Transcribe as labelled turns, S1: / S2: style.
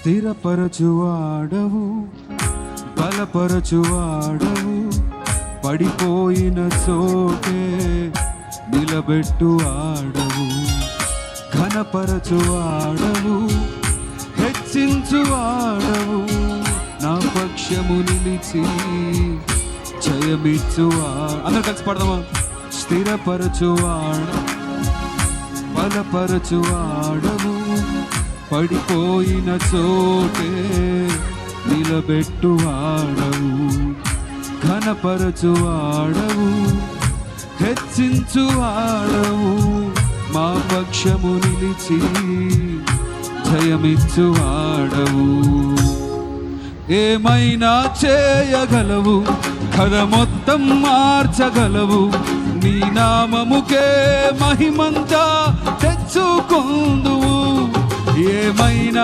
S1: స్థిరపరచువాడవు, బలపరచువాడవు, పడిపోయిన చోటే నిలబెట్టువాడవు, ఘనపరచువాడవు, హెచ్చించువాడవు, నా పక్షము నిలిచి జయమిచ్చువాడు. అందరూ కలిసి పడదామా? స్థిరపరచువాడు, బలపరచువాడవు, పడిపోయిన చోటే నిలబెట్టువాడవు, ఘనపరచువాడవు, హెచ్చించువాడవు, మా పక్షము నిలిచి జయమిచ్చువాడవు. ఏమైనా చేయగలవు, కథ మొత్తం మార్చగలవు, నీ నామముకే మహిమంతా తెచ్చుకొందువు. ఏమైనా